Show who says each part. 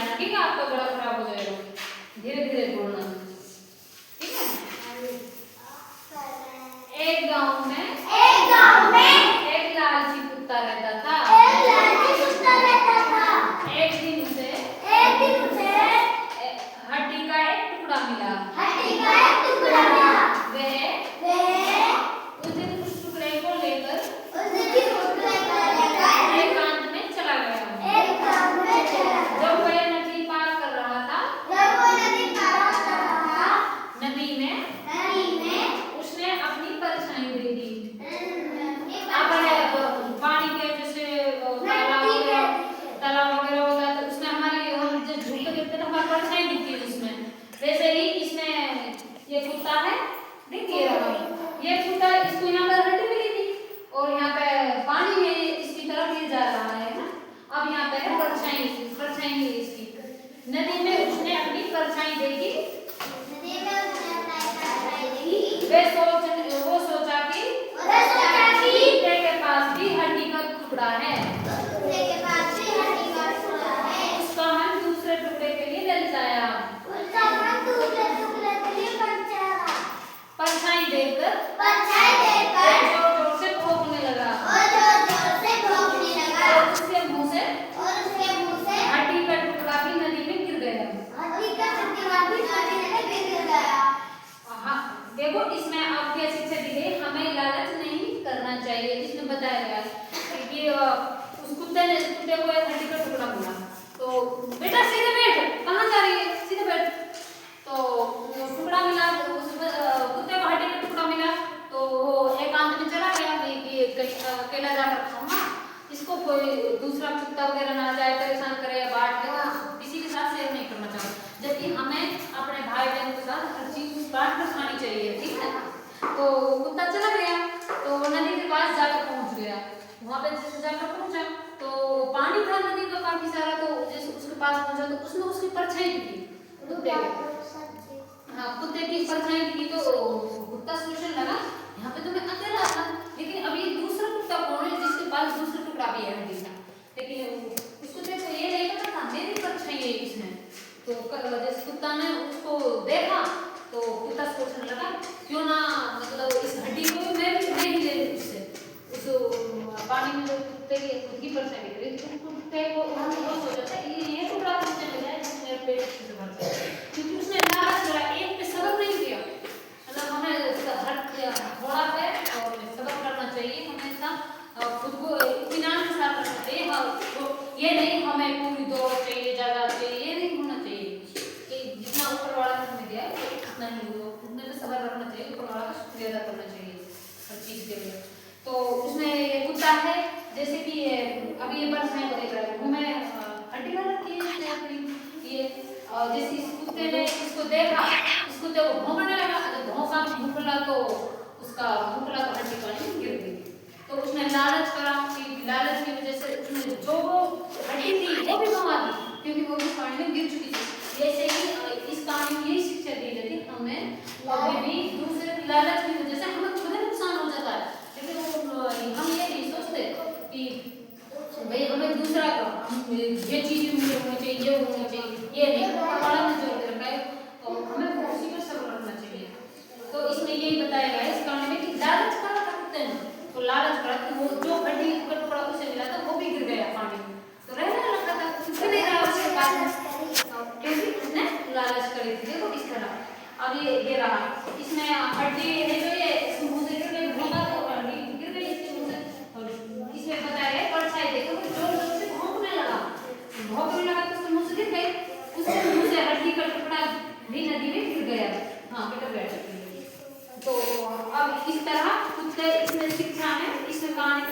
Speaker 1: जाना, ठीक है? आपका गला खराब हो जाएगा, धीरे धीरे बोलना, ठीक है? एक गांव में एक लालची कुत्ता रहता था। एक दिन उसे हड्डी का एक टुकड़ा मिला। वह उस दिन उस टुकड़े को लेकर एकांत में चला गया। जब वह नदी पार कर रहा था, नदी में उसने अपनी परछाई देखी। पानी के जैसे तालाब वगैरह होता है तो उसमें हम जो झुक के देखते हैं तो हमारी परछाई दिखती है उसमें, वैसे ही इसमें ये कुत्ता है, देखिए ये कुत्ता, इसको यहाँ पर हड्डी मिली थी और यहाँ पे पानी में इसकी तरफ ये जा रहा है ना। अब यहाँ पे है परछाई है इसकी। नदी में उसने अपनी परछाई देखी। वो सोचा कि कुत्ते के पास भी हड्डी का टुकड़ा है, उसका हम दूसरे टुकड़े के लिए ले जाया। परछाई देखकर जोर से भौंकने लगा और उसके मुंह से हड्डी का टुकड़ा भी नदी में गिर गया। हाँ, देखो इसमें आप क्या शिक्षा दी गई, हमें लालच नहीं करना चाहिए। इसमें बताया गया कि उस कुत्ते को एक हड्डी का टुकड़ा मिला तो बेटा सीधे बैठ, कहाँ जा रही है, सीधे बैठ। तो टुकड़ा मिला, उस कुत्ते को हड्डी का टुकड़ा मिला तो वो एकांत में चला गया कि अकेला जाकर खाऊंगा, इसको कोई दूसरा कुत्ता वगैरह ना जाए, परेशान करे या बांट ले, किसी के साथ शेयर नहीं करना चाहिए। जबकि हमें अपने भाई बहन के साथ हर चीज बांट कर खानी चाहिए, ठीक है? तो कुत्ता चला गया तो नदी के पास जाकर पहुंच गया। वहां पे जैसे जाकर पहुंचा तो पानी था नदी का काफी सारा, तो जैसे उसके पास पहुंचा तो उसने उसकी परछाई दिखी कुत्ते की परछाई दिखी तो कुत्ता सोचने लगा यहाँ पे तो मैं अकेला था, लेकिन अभी दूसरा कुत्ता कौन है जिसके पास दूसरा टुकड़ा भी है हड्डी का। लेकिन उसको देखो ये नहीं पता था मेरी परछाई है इसमें। तो जैसे कुत्ता ने उसको देखा तो कुत्ता सोचने लगा क्यों ना मतलब इस हड्डी को मैं भी ले लूं उससे। उस पानी में जो कुत्ते की परछाई दिख रही थी, कुत्ते को उन्होंने सोचा था ये टुकड़ा कुत्ते में जाए जिसमें मेरे पेट से भर जाए, क्योंकि उसने लालच करा, एक पे सब्र नहीं किया। मतलब हमें हर थोड़ा पे और सब्र करना चाहिए, हमेशा खुद को इत्मीनान के साथ रखना चाहिए। हाँ, ये नहीं हमें पूरी दौड़ चाहिए, ज्यादा चाहिए, ये नहीं होना चाहिए कि जितना ऊपर वाला ने हमें दिया है उतना ही हो, उतने पे सब्र रखना चाहिए, ऊपर वाला का शुक्रिया अदा करना चाहिए हर चीज के लिए। तो उसमें ये कुत्ता है जैसे कि अभी ये परछाई को देख रहा है, हमें हड्डी वाला रखी है अपनी ये, जैसे इस कुत्ते ने इसको देखा, इस कुत्ते को भौंकने लगा, जब भौंकला तो उसका भौंकला तो हड्डी पानी गिर गई। तो उसने लालच करा कि लालच की वजह से उसने जो वो हड्डी थी वो भी गंवा दी, क्योंकि वो भी पानी में गिर चुकी थी। जैसे कि इस कहानी में यही शिक्षा दी जाती है हमें, कभी भी दूसरे की लालच की वजह से हमें खुद नुकसान हो जाता है। लेकिन हम ये नहीं सोचते कि भाई हमें दूसरा ये चीज मुझे होनी चाहिए, ये होना चाहिए, ये नहीं बड़ा में जोर दे रखा है, तो हमें उसी पर सब्र रखना चाहिए। तो इसमें यही बताया गया है इस कहानी में कि लालच करा करते हैं, तो लालच करा कि वो जो हड्डी का टुकड़ा उसे मिला था वो भी गिर गया पानी में, तो रहने लगा था, कुछ नहीं रहा उसके पास, क्योंकि उसने लालच करी थी। देखो इस तरह अब ये रहा, इसमें हड्डी है जो ये मुंह से गिर गई, भोंका तो हड्डी गिर गई इसके मुंह से। और इसमें बताया गया परछाई देखो जोर से भौंकने लगा तो उसके मुंह से गिर गई, उसके मुंह से हड्डी का टुकड़ा भी नदी में गिर गया। हाँ बेटा बैठ। तो अब इस तरह कुत्ते इसमें शिक्षा है, इसमें कहानी